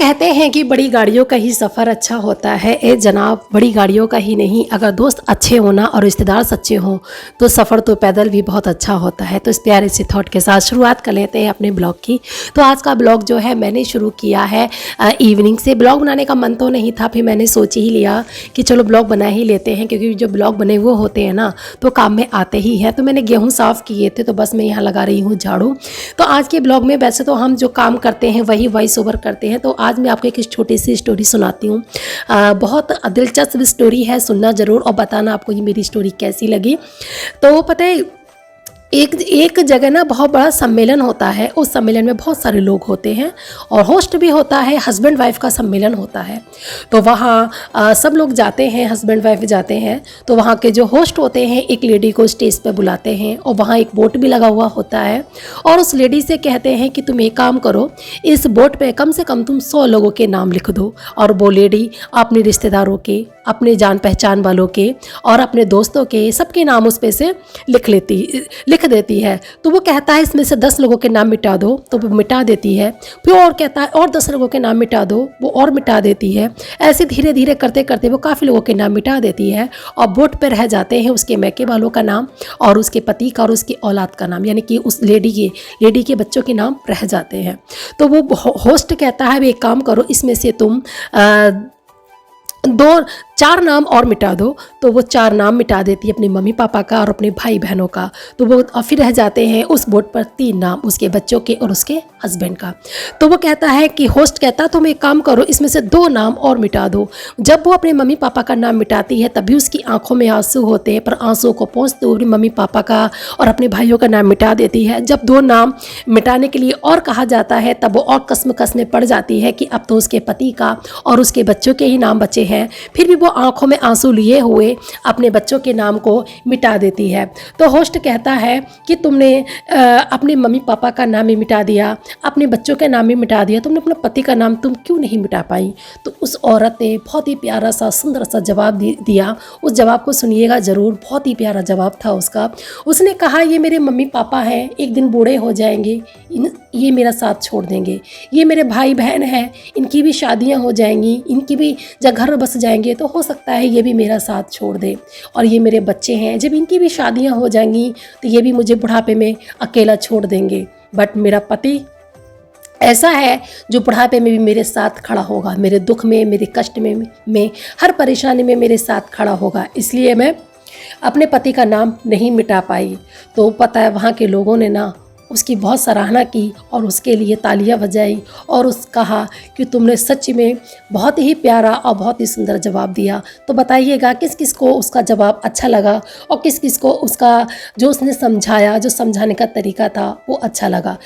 कहते हैं कि बड़ी गाड़ियों का ही सफ़र अच्छा होता है। ए जनाब, बड़ी गाड़ियों का ही नहीं, अगर दोस्त अच्छे होना और रिश्तेदार सच्चे हों तो सफ़र तो पैदल भी बहुत अच्छा होता है। तो इस प्यारे से थॉट के साथ शुरुआत कर लेते हैं अपने ब्लॉग की। तो आज का ब्लॉग जो है मैंने शुरू किया है इवनिंग से। ब्लॉग बनाने का मन तो नहीं था, फिर मैंने सोच ही लिया कि चलो ब्लॉग बना ही लेते हैं, क्योंकि जो ब्लॉग बने हुए होते हैं ना तो काम में आते ही हैं। तो मैंने गेहूँ साफ़ किए थे, तो बस मैं यहाँ लगा रही हूँ झाड़ू। तो आज के ब्लॉग में वैसे तो हम जो काम करते हैं वही वॉइस ओवर करते हैं। तो आज मैं आपको एक छोटी सी स्टोरी सुनाती हूँ। बहुत दिलचस्प स्टोरी है, सुनना ज़रूर और बताना आपको ये मेरी स्टोरी कैसी लगी। तो पता है, एक जगह ना बहुत बड़ा सम्मेलन होता है। उस सम्मेलन में बहुत सारे लोग होते हैं और होस्ट भी होता है, हस्बैंड वाइफ का सम्मेलन होता है। तो वहाँ सब लोग जाते हैं, हस्बैंड वाइफ जाते हैं। तो वहाँ के जो होस्ट होते हैं एक लेडी को स्टेज पे बुलाते हैं और वहाँ एक बोट भी लगा हुआ होता है और उस लेडी से कहते हैं कि तुम एक काम करो, इस बोट पे कम से कम तुम 100 लोगों के नाम लिख दो। और वो लेडी अपने रिश्तेदारों के, अपने जान पहचान वालों के और अपने दोस्तों के सबके नाम उस पे से लिख देती है। तो वो कहता है इसमें से 10 लोगों के नाम मिटा दो, तो वो मिटा देती है। फिर और कहता है और 10 लोगों के नाम मिटा दो, वो और मिटा देती है। ऐसे धीरे धीरे करते करते वो काफ़ी लोगों के नाम मिटा देती है और बोट पर रह जाते हैं उसके मैके वालों का नाम और उसके पति का और उसकी औलाद का नाम, यानी कि उस लेडी के बच्चों के नाम रह जाते हैं। तो वो होस्ट कहता है एक काम करो, इसमें से तुम 4 नाम और मिटा दो। तो वो 4 नाम मिटा देती है, अपने मम्मी पापा का और अपने भाई बहनों का। तो वो फिर रह जाते हैं उस बोर्ड पर 3 नाम, उसके बच्चों के और उसके हस्बैंड का। तो वो कहता है कि होस्ट कहता है तुम एक काम करो, इसमें से 2 नाम और मिटा दो। जब वो अपने मम्मी पापा का नाम मिटाती है तभी उसकी आंखों में आंसू होते हैं, पर आंसू को पोंछते हुए मम्मी पापा का और अपने भाइयों का नाम मिटा देती है। जब 2 नाम मिटाने के लिए और कहा जाता है तब वो और कस में पड़ जाती है कि अब तो उसके पति का और उसके बच्चों के ही नाम बचे हैं। फिर भी वो आंखों में आंसू लिए हुए अपने बच्चों के नाम को मिटा देती है। तो होस्ट कहता है कि तुमने अपने मम्मी पापा का नाम ही मिटा दिया, अपने बच्चों के नाम ही मिटा दिया, तुमने अपने पति का नाम तुम क्यों नहीं मिटा पाई। तो उस औरत ने बहुत ही प्यारा सा सुंदर सा जवाब दिया। उस जवाब को सुनिएगा ज़रूर, बहुत ही प्यारा जवाब था उसका। उसने कहा ये मेरे मम्मी पापा हैं, एक दिन बूढ़े हो जाएंगे, ये मेरा साथ छोड़ देंगे। ये मेरे भाई बहन हैं, इनकी भी शादियां हो जाएंगी, इनकी भी जब घर बस जाएंगे तो हो सकता है ये भी मेरा साथ छोड़ दे। और ये मेरे बच्चे हैं, जब इनकी भी शादियां हो जाएंगी तो ये भी मुझे बुढ़ापे में अकेला छोड़ देंगे। बट मेरा पति ऐसा है जो बुढ़ापे में भी मेरे साथ खड़ा होगा, मेरे दुख में, मेरे कष्ट में हर परेशानी में मेरे साथ खड़ा होगा। इसलिए मैं अपने पति का नाम नहीं मिटा पाई। तो पता है वहाँ के लोगों ने ना उसकी बहुत सराहना की और उसके लिए तालियां बजाई और कहा कि तुमने सच में बहुत ही प्यारा और बहुत ही सुंदर जवाब दिया। तो बताइएगा किस किस को उसका जवाब अच्छा लगा और किस किस को उसका जो उसने समझाया, जो समझाने का तरीका था वो अच्छा लगा।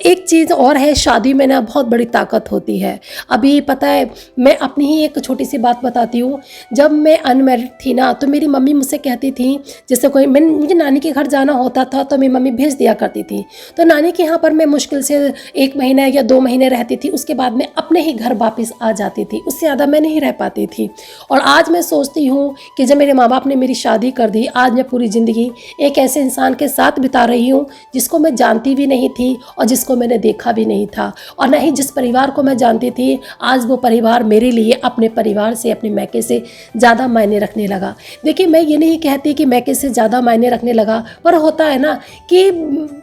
एक चीज़ और है, शादी में ना बहुत बड़ी ताकत होती है। अभी पता है, मैं अपनी ही एक छोटी सी बात बताती हूँ। जब मैं अनमैरिड थी ना तो मेरी मम्मी मुझसे कहती थी, जैसे मुझे नानी के घर जाना होता था तो मेरी मम्मी भेज दिया करती थी। तो नानी के यहाँ पर मैं मुश्किल से 1 महीना या 2 महीने रहती थी, उसके बाद मैं अपने ही घर वापस आ जाती थी, उससे ज़्यादा मैं नहीं रह पाती थी। और आज मैं सोचती हूँ कि जब मेरे माँ बाप ने मेरी शादी कर दी, आज मैं पूरी ज़िंदगी एक ऐसे इंसान के साथ बिता रही हूँ जिसको मैं जानती भी नहीं थी और जिसको मैंने देखा भी नहीं था, और न ही जिस परिवार को मैं जानती थी आज वो परिवार मेरे लिए अपने परिवार से, अपने मैके से ज़्यादा मायने रखने लगा। देखिए, मैं ये नहीं कहती कि मैके से ज़्यादा मायने रखने लगा, पर होता है ना कि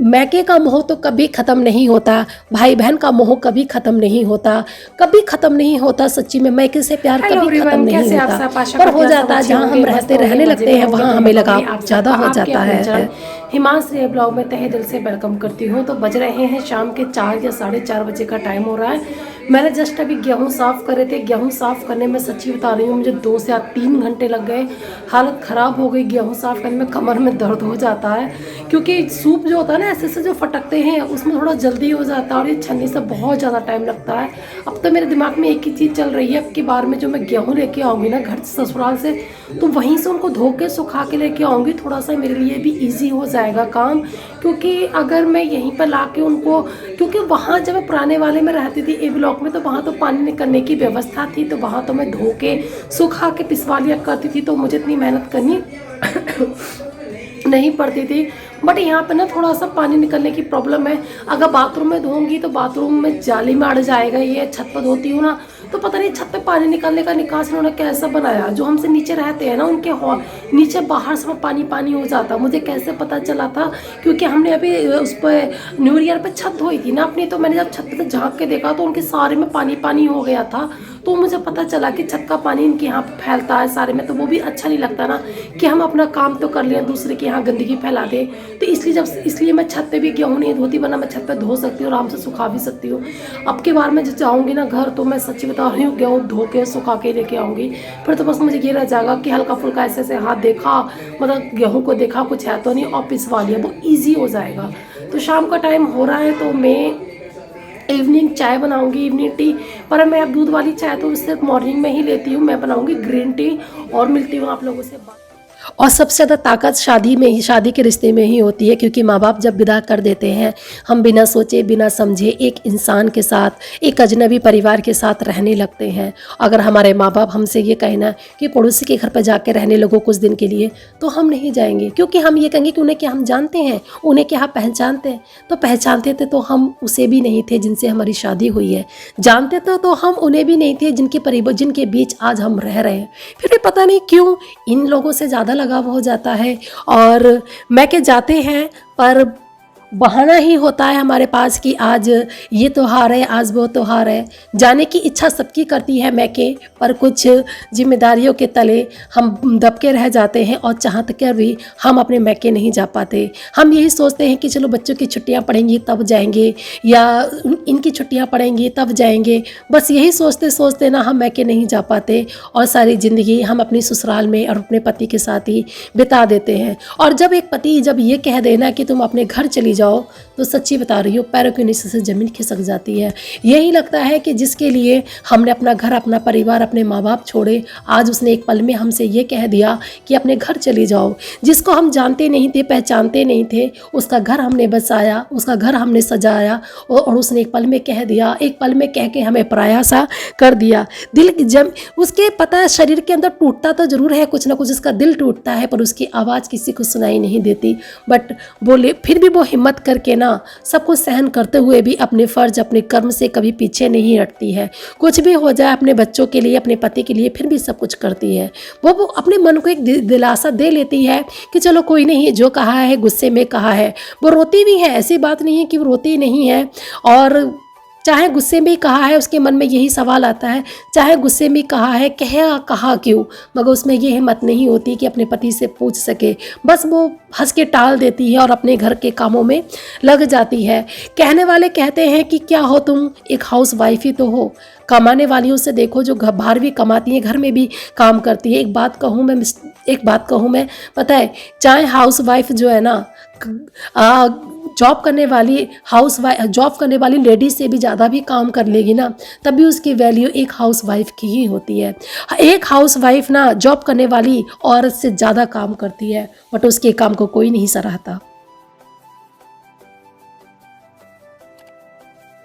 मैके का मोह तो कभी ख़त्म नहीं होता, भाई बहन का मोह कभी ख़त्म नहीं होता, कभी ख़त्म नहीं होता। सच्ची में मैके से प्यार कभी ख़त्म नहीं होता, पर हो जाता है जहाँ हम रहने लगते हैं वहाँ हमें लगाव ज़्यादा हो जाता है। हिमांशी ब्लॉग में तहे दिल से वेलकम करती हूँ। तो बज रहे हैं शाम के 4 या 4:30 बजे का टाइम हो रहा है। मैंने जस्ट अभी गेहूँ साफ़ करे थे। गेहूँ साफ़ करने में सच्ची बता रही हूँ मुझे 2 से 3 घंटे लग गए। हालत ख़राब हो गई। गेहूँ साफ़ करने में कमर में दर्द हो जाता है, क्योंकि सूप जो होता है ना ऐसे से जो फटकते हैं उसमें थोड़ा जल्दी हो जाता है और ये छन्नी से बहुत ज़्यादा टाइम लगता है। अब तो मेरे दिमाग में एक ही चीज़ चल रही है, अब की बार में जो मैं गेहूँ लेके आऊँगी ना घर ससुराल से, तो वहीं से उनको धो के सुखा के लेके आऊँगी। थोड़ा सा मेरे लिए भी ईजी हो जाएगा काम, क्योंकि अगर मैं यहीं पर ला के उनको, क्योंकि वहाँ जब मैं पुराने वाले में रहती थी ए ब्लॉक में तो वहाँ तो पानी निकलने की व्यवस्था थी, तो वहाँ तो मैं धो के सुखा के पिसवा लिया करती थी, तो मुझे इतनी मेहनत करनी नहीं पड़ती थी। बट यहाँ पे ना थोड़ा सा पानी निकलने की प्रॉब्लम है। अगर बाथरूम में धोऊंगी तो बाथरूम में जाली में अड़ जाएगा। ये छत पर धोती हूँ ना, तो पता नहीं छत पे पानी निकलने का निकास उन्होंने कैसा बनाया। जो हमसे नीचे रहते हैं ना, उनके नीचे बाहर सब पानी पानी हो जाता। मुझे कैसे पता चला था, क्योंकि हमने अभी उस पर न्यू ईयर पे छत धोई थी ना अपनी, तो मैंने जब छत पे झाँक के देखा तो उनके सारे में पानी पानी हो गया था। तो मुझे पता चला कि छत का पानी इनके यहाँ फैलता है सारे में, तो वो भी अच्छा नहीं लगता ना कि हम अपना काम तो कर लें, दूसरे के यहाँ गंदगी फैला दें। तो इसलिए मैं छत पे भी गेहूँ नहीं धोती, वरना मैं छत पे धो सकती हूँ, आराम से सुखा भी सकती हूँ। अब की बार मैं जब जाऊँगी ना घर, तो मैं सच्ची बता रही हूँ गेहूँ धो के सुखा के लेके आऊँगी। फिर तो बस मुझे ये रह जाएगा कि हल्का फुल्का ऐसे ऐसे हाथ देखा, मतलब गेहूँ को देखा कुछ है तो नहीं, और पिसवा लिया, वो ईजी हो जाएगा। तो शाम का टाइम हो रहा है, तो मैं इवनिंग चाय बनाऊंगी, इवनिंग टी। पर मैं अब दूध वाली चाय तो सिर्फ मॉर्निंग में ही लेती हूँ, मैं बनाऊंगी ग्रीन टी। और मिलती हूँ आप लोगों से। और सबसे ज़्यादा ताकत शादी के रिश्ते में ही होती है, क्योंकि माँ बाप जब विदा कर देते हैं, हम बिना सोचे बिना समझे एक इंसान के साथ, एक अजनबी परिवार के साथ रहने लगते हैं। अगर हमारे माँ बाप हमसे ये कहना कि पड़ोसी के घर पर जाके रहने लगो कुछ दिन के लिए, तो हम नहीं जाएंगे, क्योंकि हम ये कहेंगे कि उन्हें क्या हम जानते हैं, उन्हें क्या हम पहचानते हैं। तो पहचानते थे तो हम उसे भी नहीं थे जिनसे हमारी शादी हुई है, जानते तो हम उन्हें भी नहीं थे जिनके बीच आज हम रह रहे हैं। फिर भी पता नहीं क्यों इन लोगों से ज़्यादा लगाव हो जाता है। और मैं के जाते हैं, पर बहाना ही होता है हमारे पास कि आज ये त्योहार है, आज वो त्योहार है। जाने की इच्छा सबकी करती है मैके, पर कुछ जिम्मेदारियों के तले हम दबके रह जाते हैं, और चाहते कर भी हम अपने मैके नहीं जा पाते। हम यही सोचते हैं कि चलो बच्चों की छुट्टियां पड़ेंगी तब जाएंगे, या इनकी छुट्टियां पड़ेंगी तब जाएंगे। बस यही सोचते सोचते ना हम मैके नहीं जा पाते, और सारी ज़िंदगी हम अपनी ससुराल में और अपने पति के साथ ही बिता देते हैं। और जब एक पति जब ये कह देना कि तुम अपने घर चली जाओ, तो सच्ची बता रही हूँ पैरों के नीचे से ज़मीन खिसक जाती है। यही लगता है कि जिसके लिए हमने अपना घर, अपना परिवार, अपने माँ बाप छोड़े, आज उसने एक पल में हमसे ये कह दिया कि अपने घर चली जाओ। जिसको हम जानते नहीं थे, पहचानते नहीं थे, उसका घर हमने बसाया, उसका घर हमने सजाया, और उसने एक पल में कह दिया, एक पल में कह के हमें पराया सा कर दिया। दिल जब उसके पता है शरीर के अंदर टूटता तो ज़रूर है, कुछ ना कुछ उसका दिल टूटता है, पर उसकी आवाज़ किसी को सुनाई नहीं देती। बट बोले फिर भी वो हिम्मत करके ना सब कुछ सहन करते हुए भी अपने फ़र्ज, अपने कर्म से कभी पीछे नहीं हटती है। कुछ भी हो जाए अपने बच्चों के लिए, अपने पति के लिए, फिर भी सब कुछ करती है। वो अपने मन को एक दिलासा दे लेती है कि चलो कोई नहीं, जो कहा है गुस्से में कहा है। वो रोती भी है, ऐसी बात नहीं है कि वो रोती नहीं है। और चाहे गुस्से में कहा है, उसके मन में यही सवाल आता है, चाहे गुस्से में कहा है, कहा क्यों, मगर उसमें ये हिम्मत नहीं होती कि अपने पति से पूछ सके। बस वो हंस के टाल देती है और अपने घर के कामों में लग जाती है। कहने वाले कहते हैं कि क्या हो तुम, एक हाउस वाइफ ही तो हो। कमाने वालियों से देखो जो बाहर भी कमाती हैं, घर में भी काम करती है। एक बात कहूँ मैं, पता है, चाहे हाउस वाइफ जो है ना, जॉब करने वाली लेडीज से भी ज़्यादा भी काम कर लेगी ना, तब भी उसकी वैल्यू एक हाउस वाइफ की ही होती है। एक हाउस वाइफ ना जॉब करने वाली औरत से ज़्यादा काम करती है, बट उसके काम को कोई नहीं सराहता।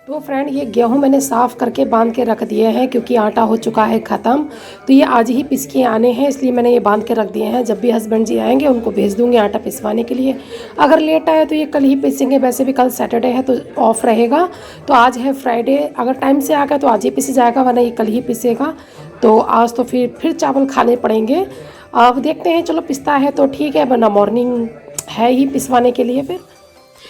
तो फ्रेंड, ये गेहूँ मैंने साफ़ करके बांध के रख दिए हैं, क्योंकि आटा हो चुका है ख़त्म। तो ये आज ही पिस के आने हैं, इसलिए मैंने ये बांध के रख दिए हैं। जब भी हस्बैंड जी आएंगे उनको भेज दूँगी आटा पिसवाने के लिए। अगर लेट आए तो ये कल ही पिसेंगे, वैसे भी कल सैटरडे है तो ऑफ रहेगा। तो आज है फ्राइडे, अगर टाइम से आ गया तो आज ही पिस जाएगा, वरना ये कल ही पिसेगा। तो आज तो फिर चावल खाने पड़ेंगे। अब देखते हैं, चलो पिसता है तो ठीक है, वरना मॉर्निंग है ही पिसवाने के लिए फिर।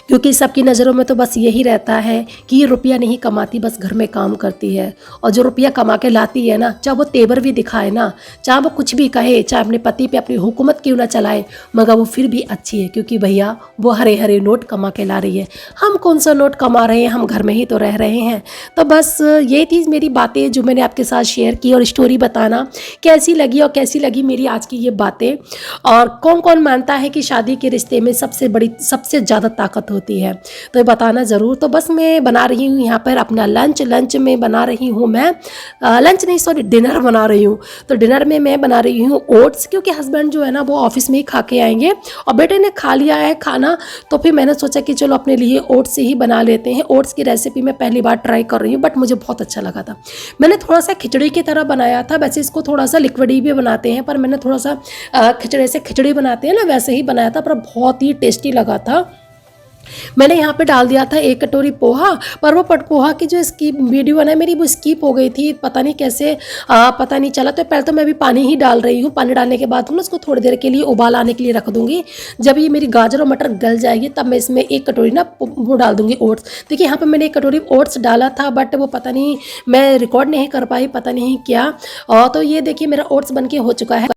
क्योंकि सबकी नज़रों में तो बस यही रहता है कि ये रुपया नहीं कमाती, बस घर में काम करती है। और जो रुपया कमा के लाती है ना, चाहे वो तेवर भी दिखाए ना, चाहे वो कुछ भी कहे, चाहे अपने पति पे अपनी हुकूमत क्यों ना चलाए, मगर वो फिर भी अच्छी है, क्योंकि भैया वो हरे हरे नोट कमा के ला रही है। हम कौन सा नोट कमा रहे हैं, हम घर में ही तो रह रहे हैं। तो बस ये थी मेरी बातें जो मैंने आपके साथ शेयर की, और स्टोरी बताना कैसी लगी और कैसी लगी मेरी आज की ये बातें। और कौन कौन मानता है कि शादी के रिश्ते में सबसे ज़्यादा ताकत ज़रूरत होती है, तो बताना ज़रूर। तो बस मैं बना रही हूँ यहाँ पर अपना लंच में बना रही हूँ मैं लंच नहीं सॉरी डिनर बना रही हूँ। तो डिनर में मैं बना रही हूँ ओट्स, क्योंकि हस्बैंड जो है ना वो ऑफिस में ही खा के आएंगे और बेटे ने खा लिया है खाना, तो फिर मैंने सोचा कि चलो अपने लिए ओट्स ही बना लेते हैं। ओट्स की रेसिपी मैं पहली बार ट्राई कर रही हूँ, बट मुझे बहुत अच्छा लगा था। मैंने थोड़ा सा खिचड़ी की तरह बनाया था, वैसे इसको थोड़ा सा लिक्विडी भी बनाते हैं, पर मैंने थोड़ा सा खिचड़ी से खिचड़ी बनाते हैं ना वैसे ही बनाया था, पर बहुत ही टेस्टी लगा था। मैंने यहाँ पे डाल दिया था 1 कटोरी पोहा, पर वो पोहा की जो स्किप वीडियो है ना मेरी, वो स्किप हो गई थी, पता नहीं कैसे पता नहीं चला। तो पहले तो मैं अभी पानी ही डाल रही हूँ। पानी डालने के बाद ना उसको थोड़ी देर के लिए उबाल आने के लिए रख दूँगी। जब ये मेरी गाजर और मटर गल जाएगी तब मैं इसमें 1 कटोरी ना वो डाल दूँगी ओट्स। देखिए यहाँ पर मैंने 1 कटोरी ओट्स डाला था, बट वो पता नहीं मैं रिकॉर्ड नहीं कर पाई, पता नहीं क्या। और तो ये देखिए मेरा ओट्स बन के हो चुका है।